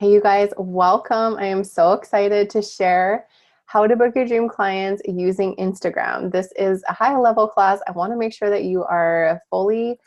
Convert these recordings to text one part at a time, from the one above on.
Hey, you guys, welcome. I am so excited to share how to book your dream clients using Instagram. This is a high level class. I want to make sure that you are fully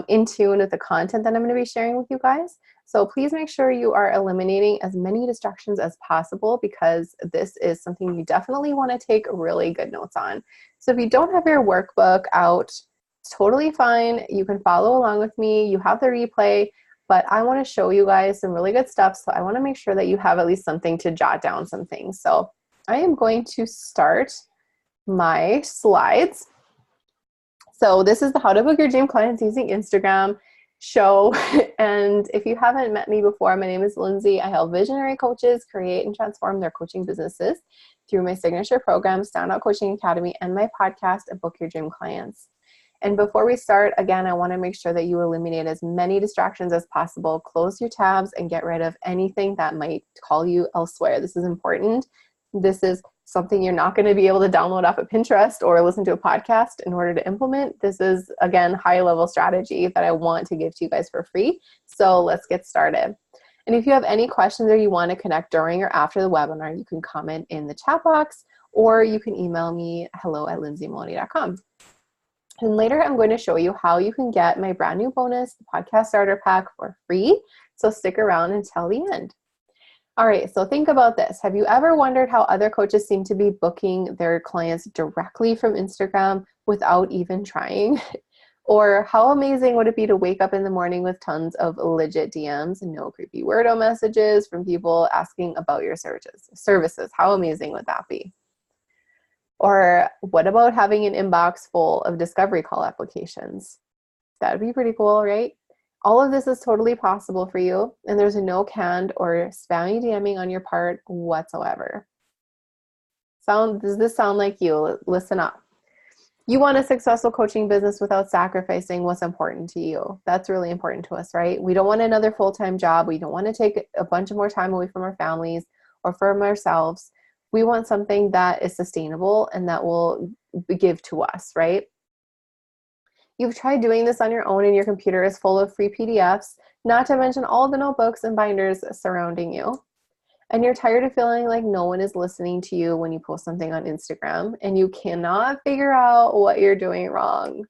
in tune with the content that I'm going to be sharing with you guys. So please make sure you are eliminating as many distractions as possible because this is something you definitely want to take really good notes on. So if you don't have your workbook out, it's totally fine. You can follow along with me. You have the replay. But I want to show you guys some really good stuff. So I want to make sure that you have at least something to jot down some things. So I am going to start my slides. So this is the How to Book Your Dream Clients Using Instagram show. And if you haven't met me before, my name is Lindsay. I help visionary coaches create and transform their coaching businesses through my signature program, Standout Coaching Academy, and my podcast, Book Your Dream Clients. And before we start, again, I want to make sure that you eliminate as many distractions as possible. Close your tabs and get rid of anything that might call you elsewhere. This is important. This is something you're not going to be able to download off of Pinterest or listen to a podcast in order to implement. This is, again, high-level strategy that I want to give to you guys for free. So let's get started. And if you have any questions or you want to connect during or after the webinar, you can comment in the chat box or you can email me hello@lindsaymaloney.com. And later I'm going to show you how you can get my brand new bonus, the podcast starter pack, for free. So stick around until the end. All right, so think about this. Have you ever wondered how other coaches seem to be booking their clients directly from Instagram without even trying? Or how amazing would it be to wake up in the morning with tons of legit DMs and no creepy weirdo messages from people asking about your services? How amazing would that be? Or what about having an inbox full of discovery call applications? That would be pretty cool, right? All of this is totally possible for you, and there's no canned or spammy DMing on your part whatsoever. Does this sound like you? Listen up. You want a successful coaching business without sacrificing what's important to you. That's really important to us, right? We don't want another full-time job. We don't want to take a bunch of more time away from our families or from ourselves. We want something that is sustainable and that will give to us, right? You've tried doing this on your own and your computer is full of free PDFs, not to mention all the notebooks and binders surrounding you. And you're tired of feeling like no one is listening to you when you post something on Instagram and you cannot figure out what you're doing wrong.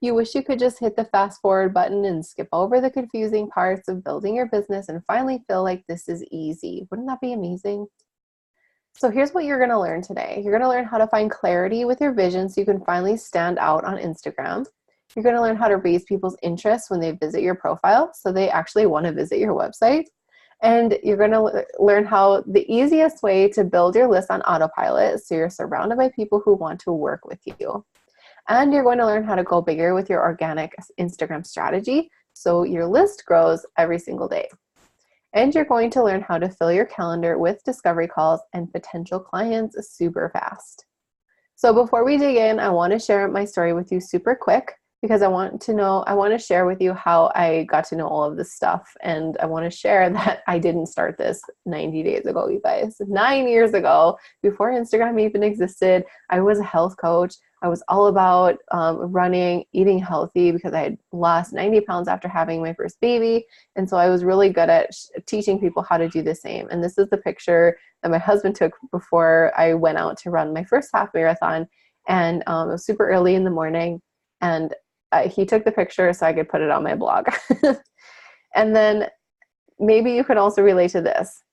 You wish you could just hit the fast forward button and skip over the confusing parts of building your business and finally feel like this is easy. Wouldn't that be amazing? So here's what you're going to learn today. You're going to learn how to find clarity with your vision so you can finally stand out on Instagram. You're going to learn how to raise people's interest when they visit your profile so they actually want to visit your website. And you're going to learn how the easiest way to build your list on autopilot so you're surrounded by people who want to work with you. And you're going to learn how to go bigger with your organic Instagram strategy so your list grows every single day. And you're going to learn how to fill your calendar with discovery calls and potential clients super fast. So before we dig in, I want to share my story with you super quick because I want to share with you how I got to know all of this stuff. And I want to share that I didn't start this 90 days ago, you guys. 9 years ago, before Instagram even existed, I was a health coach. I was all about running, eating healthy because I had lost 90 pounds after having my first baby. And so I was really good at teaching people how to do the same. And this is the picture that my husband took before I went out to run my first half marathon. And it was super early in the morning. And he took the picture so I could put it on my blog. And then maybe you could also relate to this.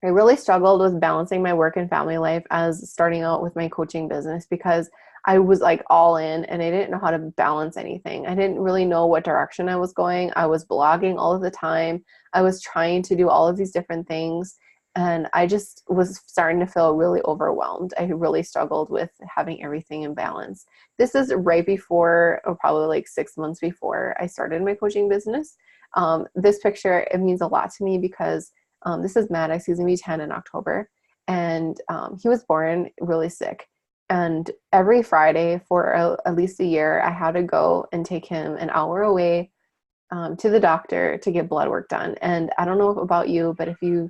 I really struggled with balancing my work and family life as starting out with my coaching business because I was like all in and I didn't know how to balance anything. I didn't really know what direction I was going. I was blogging all of the time. I was trying to do all of these different things. And I just was starting to feel really overwhelmed. I really struggled with having everything in balance. This is right before, or probably like 6 months before I started my coaching business. This picture, it means a lot to me because this is Maddox. He's going to be 10 in October. And he was born really sick. And every Friday for at least a year, I had to go and take him an hour away to the doctor to get blood work done. And I don't know about you, but if you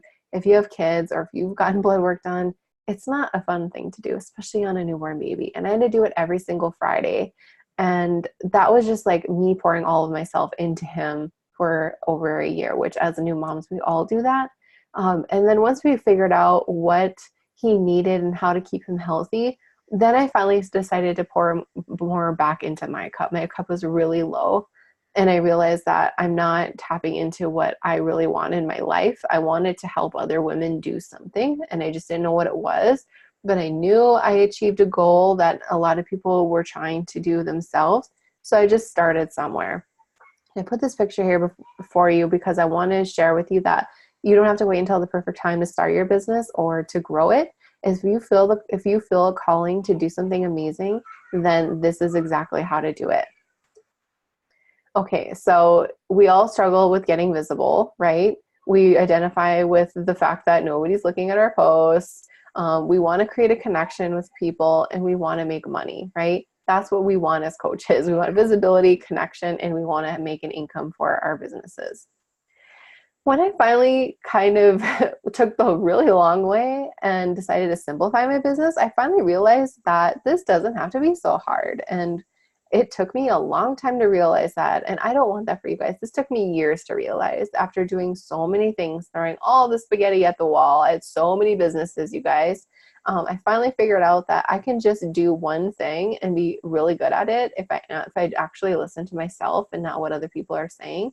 have kids or if you've gotten blood work done, it's not a fun thing to do, especially on a newborn baby. And I had to do it every single Friday. And that was just like me pouring all of myself into him for over a year, which as new moms, we all do that. And then once we figured out what he needed and how to keep him healthy, then I finally decided to pour more back into my cup. My cup was really low. And I realized that I'm not tapping into what I really want in my life. I wanted to help other women do something, and I just didn't know what it was. But I knew I achieved a goal that a lot of people were trying to do themselves. So I just started somewhere. I put this picture here for you because I want to share with you that you don't have to wait until the perfect time to start your business or to grow it. If you feel a calling to do something amazing, then this is exactly how to do it. Okay, so we all struggle with getting visible, right? We identify with the fact that nobody's looking at our posts. We want to create a connection with people, and we want to make money, right? That's what we want as coaches. We want visibility, connection, and we want to make an income for our businesses. When I finally kind of took the really long way and decided to simplify my business, I finally realized that this doesn't have to be so hard. And it took me a long time to realize that. And I don't want that for you guys. This took me years to realize after doing so many things, throwing all the spaghetti at the wall. I had so many businesses, you guys. I finally figured out that I can just do one thing and be really good at it if I actually listen to myself and not what other people are saying.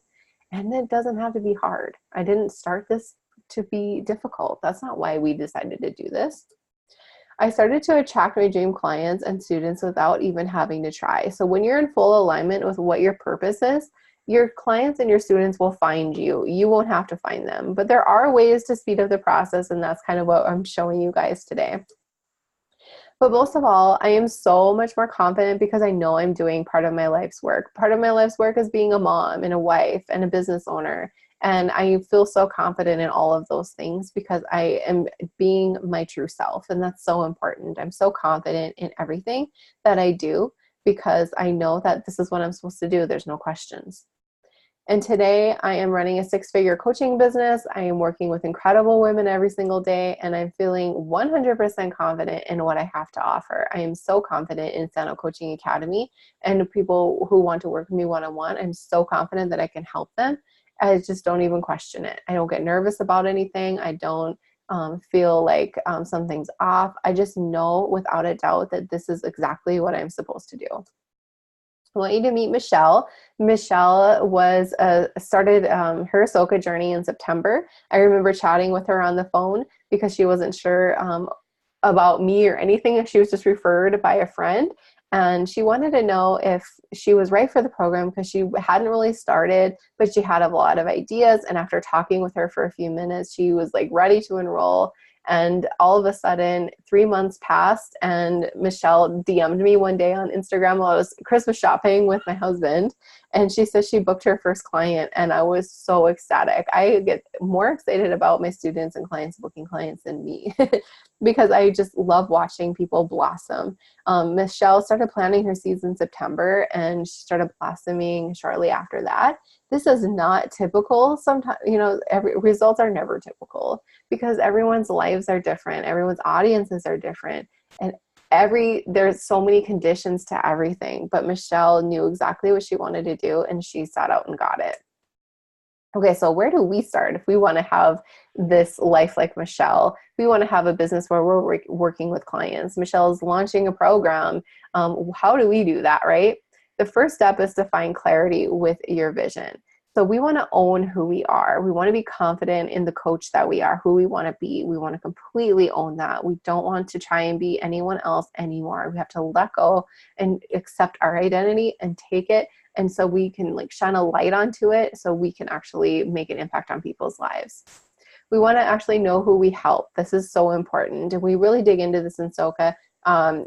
And it doesn't have to be hard. I didn't start this to be difficult. That's not why we decided to do this. I started to attract my dream clients and students without even having to try. So when you're in full alignment with what your purpose is, your clients and your students will find you. You won't have to find them. But there are ways to speed up the process, and that's kind of what I'm showing you guys today. But most of all, I am so much more confident because I know I'm doing part of my life's work. Part of my life's work is being a mom and a wife and a business owner. And I feel so confident in all of those things because I am being my true self. And that's so important. I'm so confident in everything that I do because I know that this is what I'm supposed to do. There's no questions. And today I am running a 6-figure coaching business. I am working with incredible women every single day, and I'm feeling 100% confident in what I have to offer. I am so confident in Sano Coaching Academy and people who want to work with me one-on-one. I'm so confident that I can help them. I just don't even question it. I don't get nervous about anything. I don't feel like something's off. I just know without a doubt that this is exactly what I'm supposed to do. I want you to meet Michelle. Michelle was started her Ahsoka journey in September. I remember chatting with her on the phone because she wasn't sure about me or anything. She was just referred by a friend. And she wanted to know if she was right for the program because she hadn't really started, but she had a lot of ideas. And after talking with her for a few minutes, she was like ready to enroll. And all of a sudden, 3 months passed, and Michelle DM'd me one day on Instagram while I was Christmas shopping with my husband, and she said she booked her first client, and I was so ecstatic. I get more excited about my students and clients booking clients than me because I just love watching people blossom. Michelle started planting her seeds in September, and she started blossoming shortly after that. This is not typical. Sometimes, results are never typical because everyone's lives are different. Everyone's audiences are different. And there's so many conditions to everything. But Michelle knew exactly what she wanted to do, and she sat out and got it. Okay, so where do we start if we want to have this life like Michelle? We want to have a business where we're working with clients. Michelle's launching a program. How do we do that, right? The first step is to find clarity with your vision. So we want to own who we are. We want to be confident in the coach that we are, who we want to be. We want to completely own that. We don't want to try and be anyone else anymore. We have to let go and accept our identity and take it. And so we can shine a light onto it so we can actually make an impact on people's lives. We want to actually know who we help. This is so important. And we really dig into this in Soka.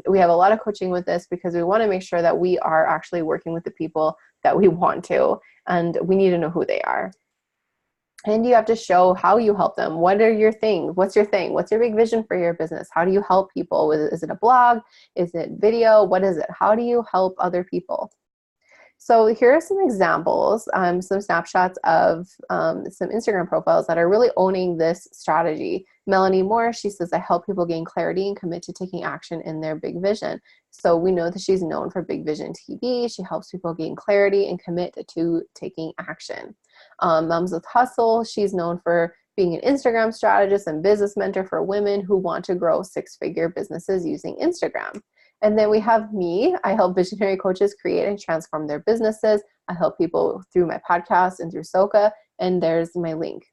We have a lot of coaching with this because we want to make sure that we are actually working with the people that we want to, and we need to know who they are. And you have to show how you help them. What are your things? What's your thing? What's your big vision for your business? How do you help people? Is it a blog? Is it video? What is it? How do you help other people? So here are some examples, some snapshots of some Instagram profiles that are really owning this strategy. Melanie Moore, she says, I help people gain clarity and commit to taking action in their big vision. So we know that she's known for Big Vision TV. She helps people gain clarity and commit to taking action. Moms with Hustle. She's known for being an Instagram strategist and business mentor for women who want to grow six-figure businesses using Instagram. And then we have me. I help visionary coaches create and transform their businesses. I help people through my podcast and through Soka, and there's my link.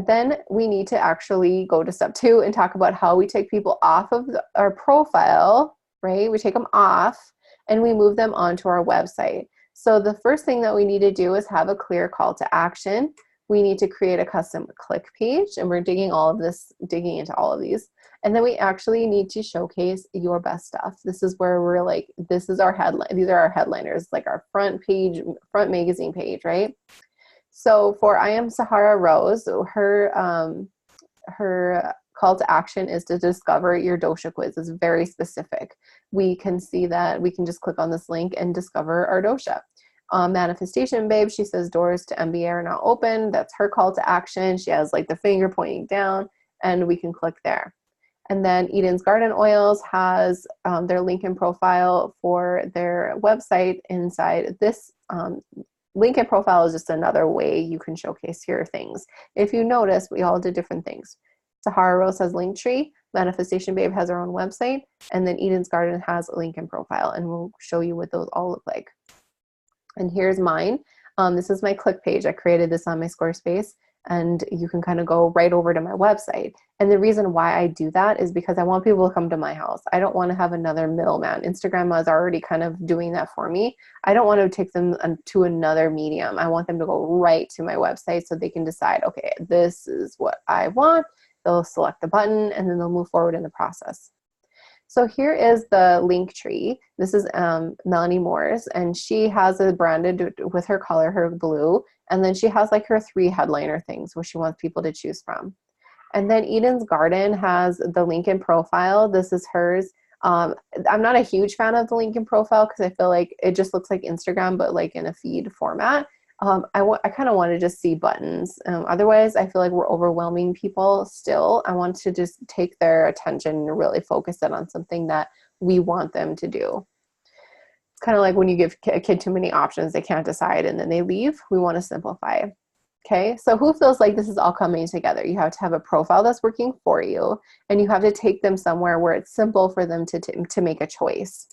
Then we need to actually go to step 2 and talk about how we take people off of our profile, right? We take them off and we move them onto our website. So the first thing that we need to do is have a clear call to action. We need to create a custom click page, and we're digging into all of these. And then we actually need to showcase your best stuff. This is where we're like, this is our headline. These are our headliners, like our front magazine page, right? So for I Am Sahara Rose, her call to action is to discover your dosha quiz. It's very specific. We can see that. We can just click on this link and discover our dosha. Manifestation Babe, she says doors to MBA are now open. That's her call to action. She has like the finger pointing down, and we can click there. And then Eden's Garden Oils has their link and profile for their website inside this. Link and profile is just another way you can showcase your things. If you notice, we all did different things. Sahara Rose has Linktree, Manifestation Babe has her own website, and then Eden's Garden has a link and profile, and we'll show you what those all look like. And here's mine. This is my click page. I created this on my Squarespace, and you can kind of go right over to my website. And the reason why I do that is because I want people to come to my house. I don't want to have another middleman. Instagram is already kind of doing that for me. I don't want to take them to another medium. I want them to go right to my website so they can decide, okay, this is what I want. They'll select the button, and then they'll move forward in the process. So here is the link tree. This is Melanie Moore's, and she has it branded with her color, her blue, and then she has like her 3 headliner things where she wants people to choose from. And then Eden's Garden has the link and profile. This is hers. I'm not a huge fan of the link and profile because I feel like it just looks like Instagram, but like in a feed format. I kind of want to just see buttons. Otherwise, I feel like we're overwhelming people still. I want to just take their attention and really focus it on something that we want them to do. It's kind of like when you give a kid too many options, they can't decide and then they leave. We want to simplify. Okay, so who feels like this is all coming together? You have to have a profile that's working for you, and you have to take them somewhere where it's simple for them to make a choice.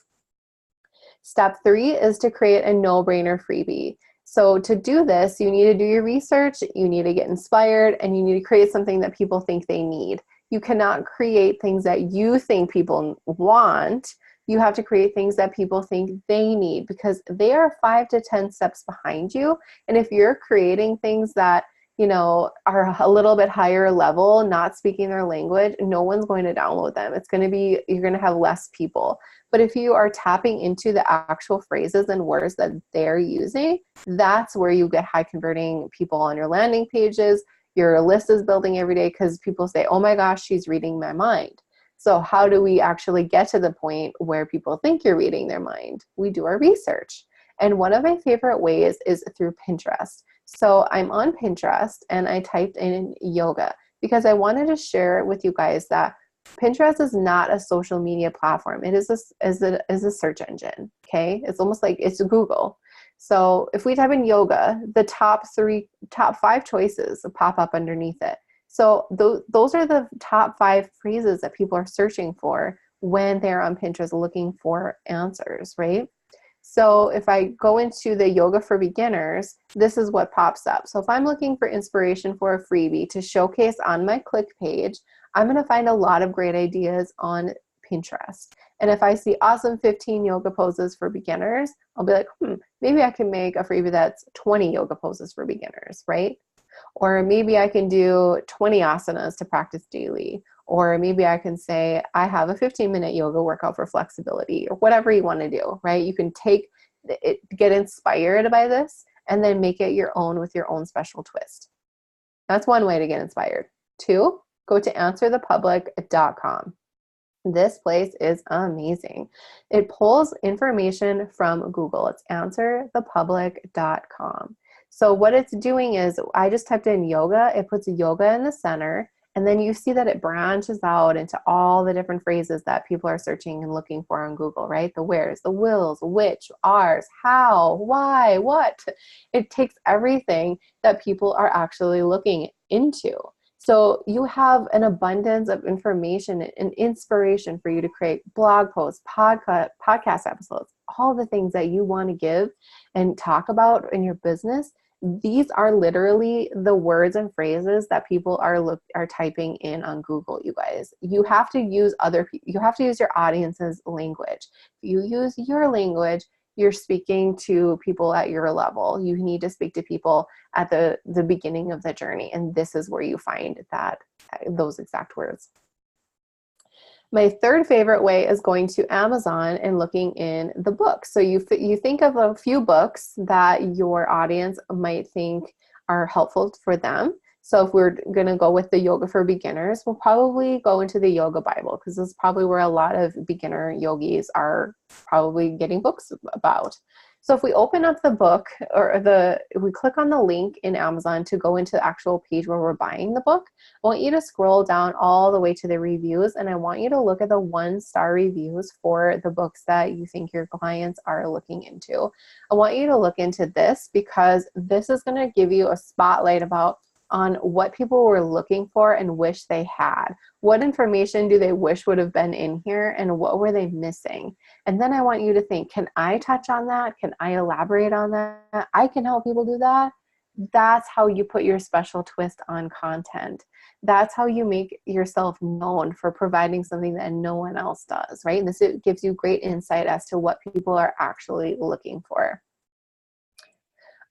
Step 3 is to create a no-brainer freebie. So to do this, you need to do your research, you need to get inspired, and you need to create something that people think they need. You cannot create things that you think people want. You have to create things that people think they need, because they are 5 to 10 steps behind you. And if you're creating things that, you know, are a little bit higher level, not speaking their language, no one's going to download them. It's going to be, you're going to have less people. But if you are tapping into the actual phrases and words that they're using, that's where you get high converting people on your landing pages. Your list is building every day because people say, oh my gosh, she's reading my mind. So how do we actually get to the point where people think you're reading their mind? We do our research. And one of my favorite ways is through Pinterest. So I'm on Pinterest and I typed in yoga because I wanted to share with you guys that Pinterest is not a social media platform. It is a search engine, okay? It's almost like it's Google. So if we type in yoga, the top 5 choices will pop up underneath it. So those are the top 5 phrases that people are searching for when they're on Pinterest looking for answers, right? So if I go into the yoga for beginners, this is what pops up. So if I'm looking for inspiration for a freebie to showcase on my click page, I'm going to find a lot of great ideas on Pinterest. And if I see awesome 15 yoga poses for beginners, I'll be like, maybe I can make a freebie that's 20 yoga poses for beginners, right? Or maybe I can do 20 asanas to practice daily. Or maybe I can say, I have a 15-minute yoga workout for flexibility, or whatever you want to do, right? You can take it, get inspired by this, and then make it your own with your own special twist. That's one way to get inspired. 2, go to answerthepublic.com. This place is amazing. It pulls information from Google. It's answerthepublic.com. So what it's doing is, I just typed in yoga. It puts yoga in the center, And then you see that it branches out into all the different phrases that people are searching and looking for on Google, right? The where's, the wills, which, ours, how, why, what. It takes everything that people are actually looking into. So you have an abundance of information and inspiration for you to create blog posts, podcast episodes, all the things that you want to give and talk about in your business. These are literally the words and phrases that people are typing in on Google, you guys. You have to use you have to use your audience's language. If you use your language, you're speaking to people at your level. You need to speak to people at the beginning of the journey, and this is where you find those exact words. My third favorite way is going to Amazon and looking in the books. So you think of a few books that your audience might think are helpful for them. So if we're going to go with the yoga for beginners, we'll probably go into the yoga Bible, because this is probably where a lot of beginner yogis are probably getting books about. So if we open up the book, or if we click on the link in Amazon to go into the actual page where we're buying the book, I want you to scroll down all the way to the reviews, and I want you to look at the 1-star reviews for the books that you think your clients are looking into. I want you to look into this, because this is going to give you a spotlight on what people were looking for and wish they had. What information do they wish would have been in here, and what were they missing? And then I want you to think, can I touch on that? Can I elaborate on that? I can help people do that. That's how you put your special twist on content. That's how you make yourself known for providing something that no one else does, right? This gives you great insight as to what people are actually looking for.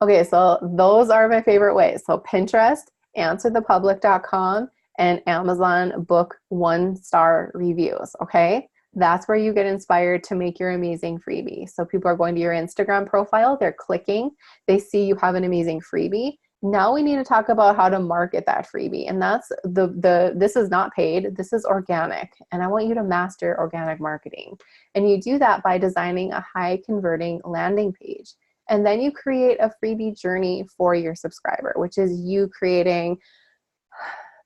Okay, so those are my favorite ways. So Pinterest, answerthepublic.com, and Amazon book 1-star reviews, okay? That's where you get inspired to make your amazing freebie. So people are going to your Instagram profile, they're clicking, they see you have an amazing freebie. Now we need to talk about how to market that freebie. And that's this is not paid, this is organic. And I want you to master organic marketing. And you do that by designing a high converting landing page. And then you create a freebie journey for your subscriber, which is you creating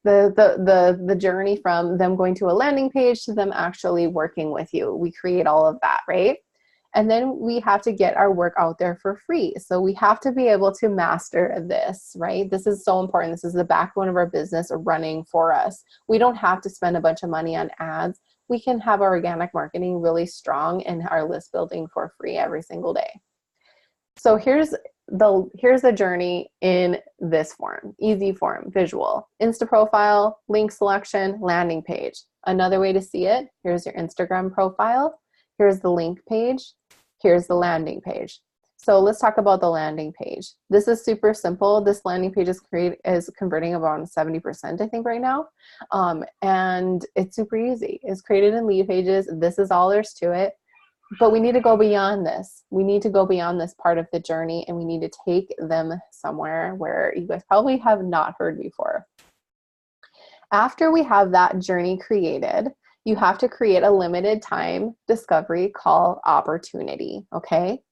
the journey from them going to a landing page to them actually working with you. We create all of that, right? And then we have to get our work out there for free. So we have to be able to master this, right? This is so important. This is the backbone of our business running for us. We don't have to spend a bunch of money on ads. We can have our organic marketing really strong and our list building for free every single day. So here's the journey in this form, easy form, visual. Insta profile, link selection, landing page. Another way to see it, here's your Instagram profile, here's the link page, here's the landing page. So let's talk about the landing page. This is super simple. This landing page is converting around 70%, I think, right now. And it's super easy. It's created in lead pages. This is all there's to it. But we need to go beyond this. We need to go beyond this part of the journey, and we need to take them somewhere where you guys probably have not heard before. After we have that journey created, you have to create a limited time discovery call opportunity, okay?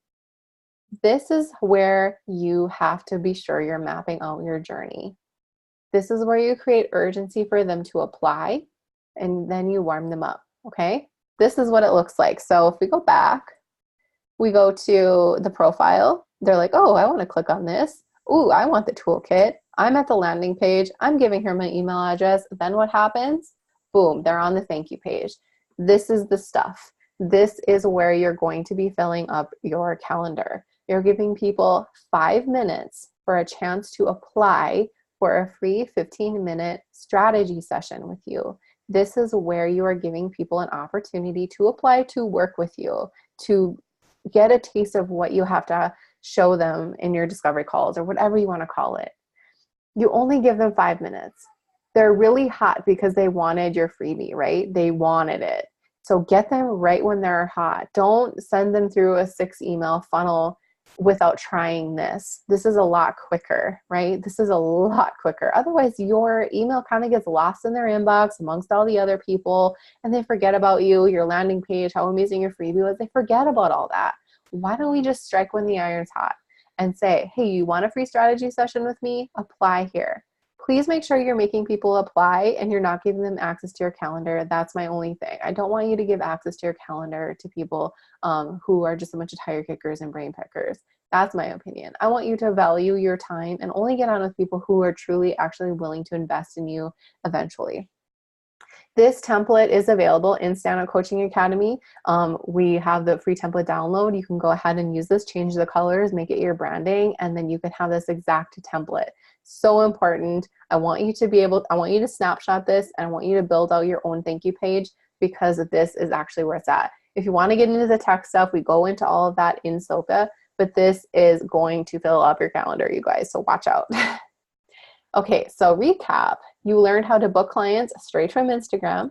This is where you have to be sure you're mapping out your journey. This is where you create urgency for them to apply, and then you warm them up, okay? This is what it looks like. So if we go back, we go to the profile. They're like, oh, I want to click on this. Ooh, I want the toolkit. I'm at the landing page. I'm giving her my email address. Then what happens? Boom, they're on the thank you page. This is the stuff. This is where you're going to be filling up your calendar. You're giving people 5 minutes for a chance to apply for a free 15-minute strategy session with you. This is where you are giving people an opportunity to apply to work with you, to get a taste of what you have to show them in your discovery calls or whatever you want to call it. You only give them 5 minutes. They're really hot because they wanted your freebie, right? They wanted it. So get them right when they're hot. Don't send them through a 6-email funnel without trying this. This is a lot quicker, right? This is a lot quicker. Otherwise, your email kind of gets lost in their inbox amongst all the other people, and they forget about you, your landing page, how amazing your freebie was. They forget about all that. Why don't we just strike when the iron's hot and say, hey, you want a free strategy session with me? Apply here. Please make sure you're making people apply and you're not giving them access to your calendar. That's my only thing. I don't want you to give access to your calendar to people who are just a bunch of tire kickers and brain pickers. That's my opinion. I want you to value your time and only get on with people who are truly actually willing to invest in you eventually. This template is available in Stand Out Coaching Academy. We have the free template download. You can go ahead and use this, change the colors, make it your branding, and then you can have this exact template. So important. I want you to snapshot this, and I want you to build out your own thank you page, because this is actually where it's at. If you want to get into the tech stuff, we go into all of that in Soka, but this is going to fill up your calendar, you guys, so watch out. Okay, so recap. You learned how to book clients straight from Instagram.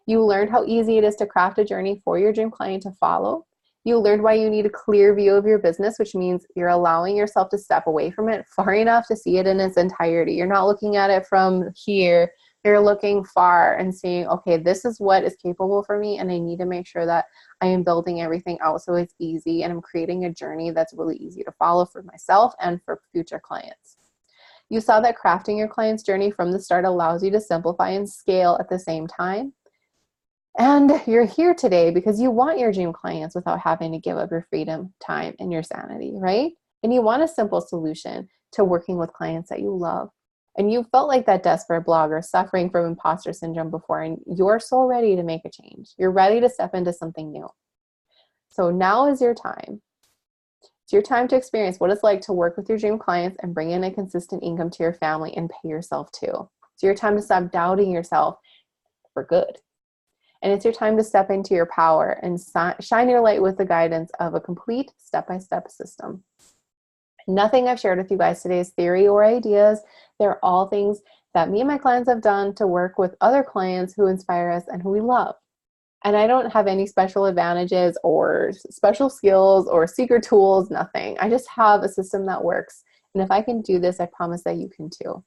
You learned how easy it is to craft a journey for your dream client to follow. You learned why you need a clear view of your business, which means you're allowing yourself to step away from it far enough to see it in its entirety. You're not looking at it from here. You're looking far and seeing, okay, this is what is capable for me, and I need to make sure that I am building everything out so it's easy, and I'm creating a journey that's really easy to follow for myself and for future clients. You saw that crafting your client's journey from the start allows you to simplify and scale at the same time. And you're here today because you want your dream clients without having to give up your freedom, time, and your sanity, right? And you want a simple solution to working with clients that you love. And you felt like that desperate blogger suffering from imposter syndrome before, and you're so ready to make a change. You're ready to step into something new. So now is your time. It's your time to experience what it's like to work with your dream clients and bring in a consistent income to your family and pay yourself too. It's your time to stop doubting yourself for good. And it's your time to step into your power and shine your light with the guidance of a complete step-by-step system. Nothing I've shared with you guys today is theory or ideas. They're all things that me and my clients have done to work with other clients who inspire us and who we love. And I don't have any special advantages or special skills or secret tools, nothing. I just have a system that works. And if I can do this, I promise that you can too.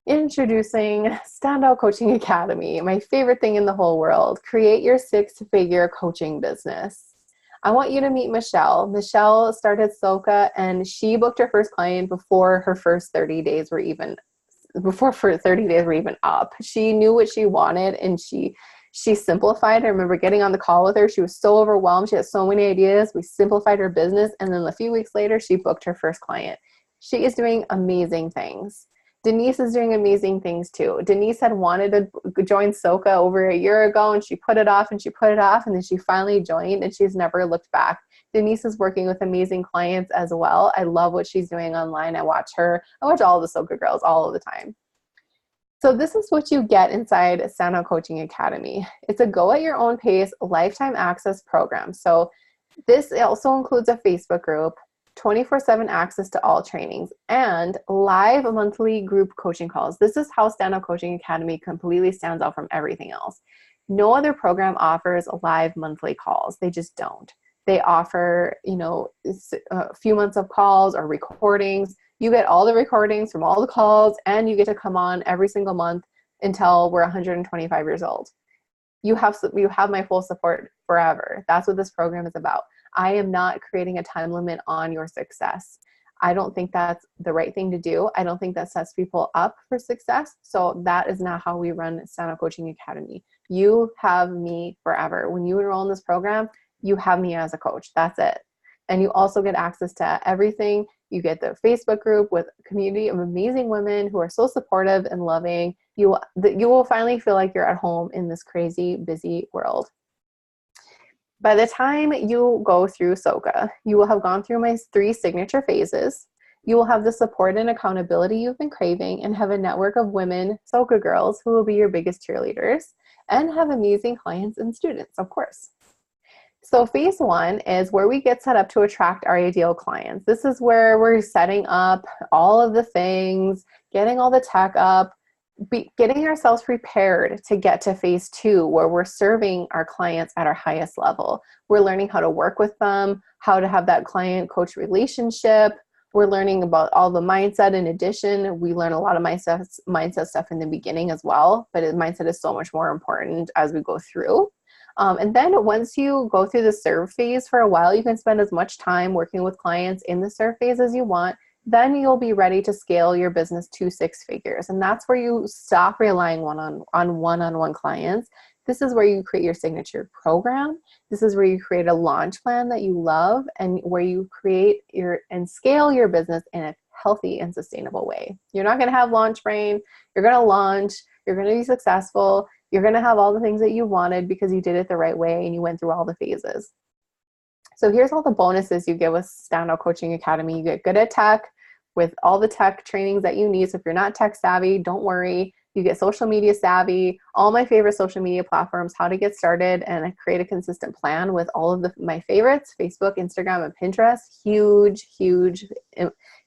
Introducing Stand Out Coaching Academy, my favorite thing in the whole world. Create your six-figure coaching business. I want you to meet Michelle. Michelle started Soka, and she booked her first client before her first 30 days were even up. She knew what she wanted, and she simplified. I remember getting on the call with her. She was so overwhelmed. She had so many ideas. We simplified her business, and then a few weeks later, she booked her first client. She is doing amazing things. Denise is doing amazing things too. Denise had wanted to join Soka over a year ago, and she put it off and she put it off, and then she finally joined, and she's never looked back. Denise is working with amazing clients as well. I love what she's doing online. I watch all the Soka girls all of the time. So this is what you get inside Stand Out Coaching Academy. It's a go at your own pace lifetime access program. So this also includes a Facebook group, 24/7 access to all trainings, and live monthly group coaching calls. This is how Stand Out Coaching Academy completely stands out from everything else. No other program offers live monthly calls. They just don't. They offer, a few months of calls or recordings. You get all the recordings from all the calls, and you get to come on every single month until we're 125 years old. You have my full support forever. That's what this program is about. I am not creating a time limit on your success. I don't think that's the right thing to do. I don't think that sets people up for success. So that is not how we run Stand Out Coaching Academy. You have me forever. When you enroll in this program, you have me as a coach. That's it. And you also get access to everything. You get the Facebook group with a community of amazing women who are so supportive and loving. You will finally feel like you're at home in this crazy, busy world. By the time you go through Soka, you will have gone through my 3 signature phases. You will have the support and accountability you've been craving, and have a network of women, Soka girls, who will be your biggest cheerleaders, and have amazing clients and students, of course. So phase 1 is where we get set up to attract our ideal clients. This is where we're setting up all of the things, getting all the tech up, getting ourselves prepared to get to phase 2, where we're serving our clients at our highest level. We're learning how to work with them, how to have that client-coach relationship. We're learning about all the mindset. In addition, we learn a lot of mindset stuff in the beginning as well, but mindset is so much more important as we go through. And then once you go through the serve phase for a while, you can spend as much time working with clients in the serve phase as you want. then you'll be ready to scale your business to 6 figures. And that's where you stop relying on one-on-one clients. This is where you create your signature program. This is where you create a launch plan that you love, and where you create and scale your business in a healthy and sustainable way. You're not going to have launch brain. You're going to launch. You're going to be successful. You're going to have all the things that you wanted because you did it the right way and you went through all the phases. So here's all the bonuses you get with Standout Coaching Academy. You get good at tech with all the tech trainings that you need. So if you're not tech savvy, don't worry. You get social media savvy, all my favorite social media platforms, how to get started, and I create a consistent plan with all of my favorites, Facebook, Instagram, and Pinterest. Huge, huge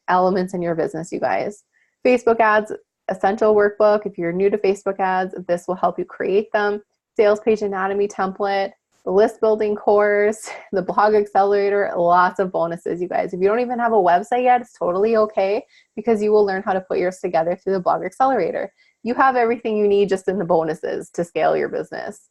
elements in your business, you guys. Facebook ads, essential workbook. If you're new to Facebook ads, this will help you create them. Sales page anatomy template, the list building course, the blog accelerator, lots of bonuses, you guys. If you don't even have a website yet, it's totally okay, because you will learn how to put yours together through the blog accelerator. You have everything you need just in the bonuses to scale your business.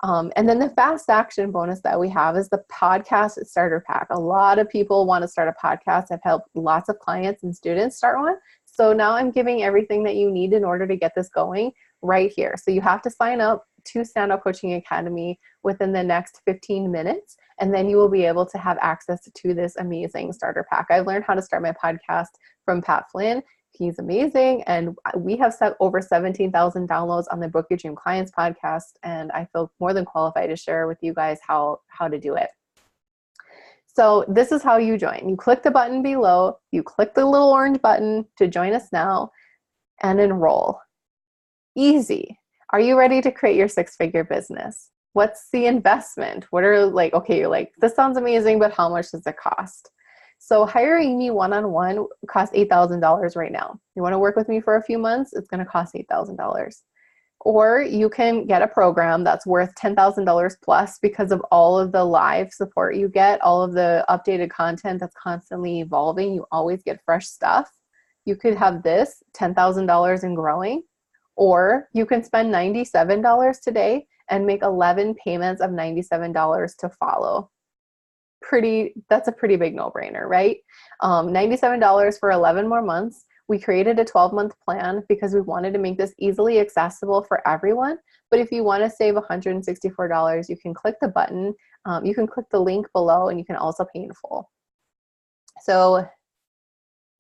And then the fast action bonus that we have is the podcast starter pack. A lot of people want to start a podcast. I've helped lots of clients and students start one. So now I'm giving everything that you need in order to get this going right here. So you have to sign up to Standout Coaching Academy within the next 15 minutes, and then you will be able to have access to this amazing starter pack. I've learned how to start my podcast from Pat Flynn. He's amazing, and we have set over 17,000 downloads on the Book Your Dream Clients podcast, and I feel more than qualified to share with you guys how to do it. So this is how you join. You click the button below, you click the little orange button to join us now, and enroll. Easy. Are you ready to create your 6-figure business? What's the investment? What are okay, you're like, this sounds amazing, but how much does it cost? So hiring me one-on-one costs $8,000 right now. You want to work with me for a few months, it's going to cost $8,000. Or you can get a program that's worth $10,000 plus because of all of the live support you get, all of the updated content that's constantly evolving. You always get fresh stuff. You could have this $10,000 and growing, or you can spend $97 today and make 11 payments of $97 to follow. That's a pretty big no-brainer, right? $97 for 11 more months. We created a 12-month plan because we wanted to make this easily accessible for everyone. But if you want to save $164, you can click the button. You can click the link below, and you can also pay in full. So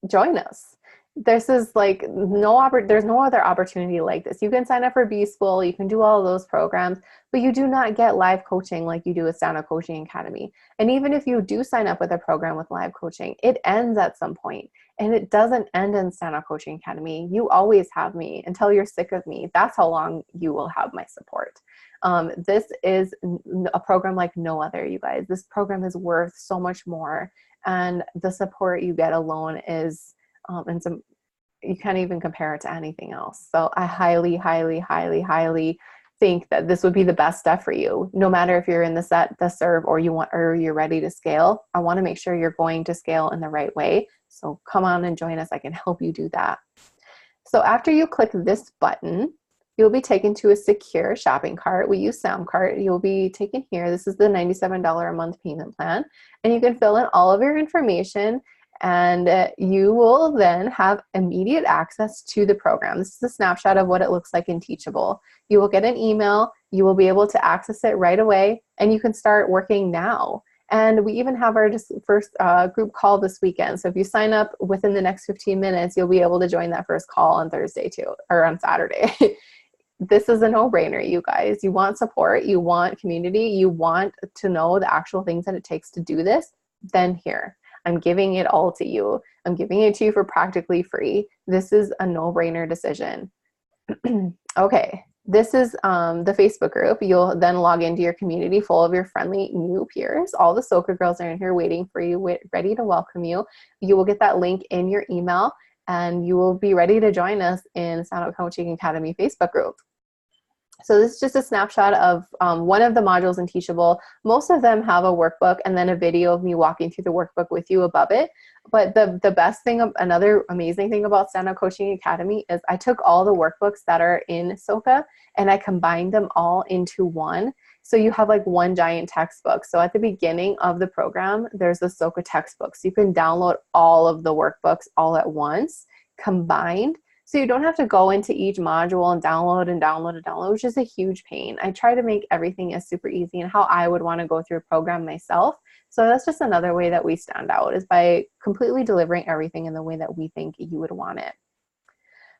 join us. This is there's no other opportunity like this. You can sign up for B-School, you can do all of those programs, but you do not get live coaching like you do with Standout Coaching Academy. And even if you do sign up with a program with live coaching, it ends at some point, and it doesn't end in Standout Coaching Academy. You always have me until you're sick of me. That's how long you will have my support. This is a program like no other, you guys. This program is worth so much more, and the support you get alone is you can't even compare it to anything else. So I highly, highly, highly, highly think that this would be the best stuff for you. No matter if you're in the serve or you're ready to scale. I want to make sure you're going to scale in the right way. So come on and join us. I can help you do that. So after you click this button, you'll be taken to a secure shopping cart. We use SoundCart. You'll be taken here. This is the $97 a month payment plan, and you can fill in all of your information, and you will then have immediate access to the program. This is a snapshot of what it looks like in Teachable. You will get an email. You will be able to access it right away, and you can start working now. And we even have our first group call this weekend. So if you sign up within the next 15 minutes, you'll be able to join that first call on Thursday too, or on Saturday. This is a no-brainer, you guys. You want support, you want community, you want to know the actual things that it takes to do this, then here. I'm giving it all to you. I'm giving it to you for practically free. This is a no-brainer decision. Okay, this is the Facebook group. You'll then log into your community full of your friendly new peers. All the Soka girls are in here waiting for you, ready to welcome you. You will get that link in your email, and you will be ready to join us in Standout Coaching Academy Facebook group. So this is just a snapshot of one of the modules in Teachable. Most of them have a workbook and then a video of me walking through the workbook with you above it. But the best thing, another amazing thing about Stand Out Coaching Academy is I took all the workbooks that are in SOCA and I combined them all into one. So you have like one giant textbook. So at the beginning of the program, there's the SOCA textbook. So you can download all of the workbooks all at once, combined. So you don't have to go into each module and download and download and download, which is a huge pain. I try to make everything as super easy and how I would want to go through a program myself. So that's just another way that we stand out, is by completely delivering everything in the way that we think you would want it.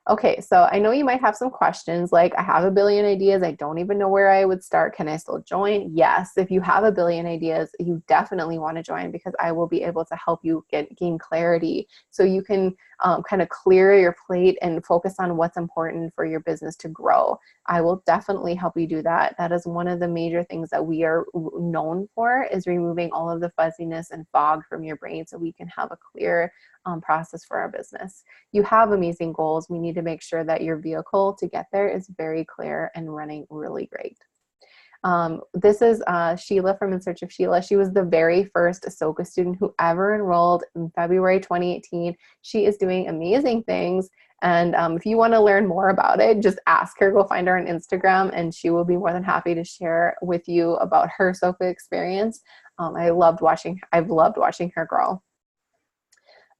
Okay, so I know you might have some questions like, I have a billion ideas, I don't even know where I would start. Can I still join? Yes, if you have a billion ideas, you definitely want to join, because I will be able to help you gain clarity so you can kind of clear your plate and focus on what's important for your business to grow. I will definitely help you do that. That is one of the major things that we are known for, is removing all of the fuzziness and fog from your brain so we can have a clear process for our business. You have amazing goals. We need to make sure that your vehicle to get there is very clear and running really great. This is Sheila from In Search of Sheila. She was the very first SOCA student who ever enrolled in February 2018. She is doing amazing things. And if you want to learn more about it, just ask her. Go find her on Instagram, and she will be more than happy to share with you about her SOCA experience. I've loved watching her grow.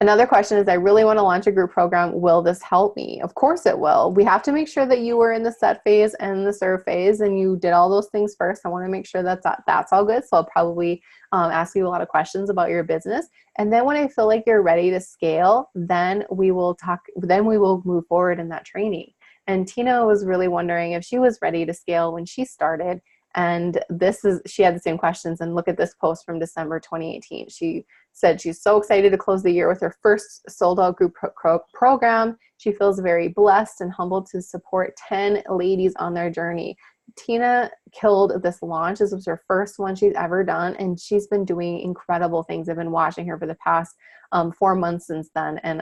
Another question is, I really want to launch a group program. Will this help me? Of course it will. We have to make sure that you were in the set phase and the serve phase and you did all those things first. I want to make sure that that's all good. So I'll probably ask you a lot of questions about your business. And then when I feel like you're ready to scale, then we will move forward in that training. And Tina was really wondering if she was ready to scale when she started. And she had the same questions, and look at this post from December 2018. She said she's so excited to close the year with her first sold out group program. She feels very blessed and humbled to support 10 ladies on their journey. Tina killed this launch. This was her first one she's ever done, and she's been doing incredible things. I've been watching her for the past 4 months since then, and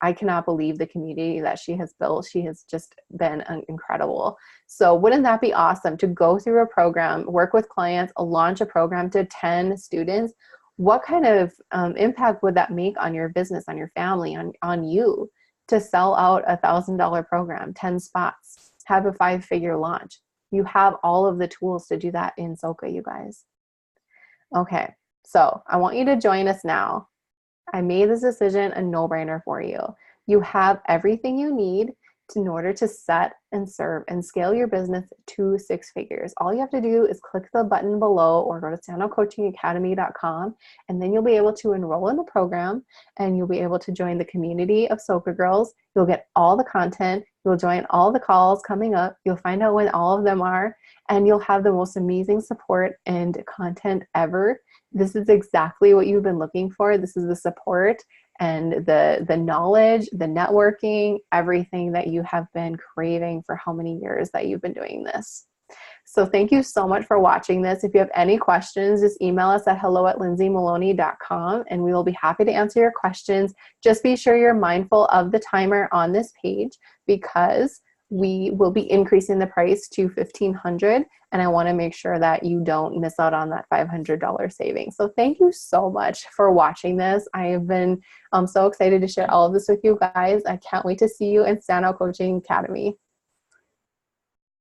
I cannot believe the community that she has built. She has just been incredible. So wouldn't that be awesome to go through a program, work with clients, launch a program to 10 students? What kind of impact would that make on your business, on your family, on you, to sell out a $1,000 program, 10 spots, have a 5-figure launch? You have all of the tools to do that in SOCA, you guys. Okay, so I want you to join us now. I made this decision a no-brainer for you. You have everything you need in order to set and serve and scale your business to 6 figures. All you have to do is click the button below or go to standoutcoachingacademy.com, and then you'll be able to enroll in the program, and you'll be able to join the community of SOCA girls. You'll get all the content. You'll join all the calls coming up. You'll find out when all of them are, and you'll have the most amazing support and content ever. This is exactly what you've been looking for. This is the support and the knowledge, the networking, everything that you have been craving for how many years that you've been doing this. So thank you so much for watching this. If you have any questions, just email us at hello@lindsaymaloney.com, and we will be happy to answer your questions. Just be sure you're mindful of the timer on this page, because we will be increasing the price to $1,500, and I want to make sure that you don't miss out on that $500 savings. So thank you so much for watching this. I have been so excited to share all of this with you guys. I can't wait to see you in Stand Out Coaching Academy.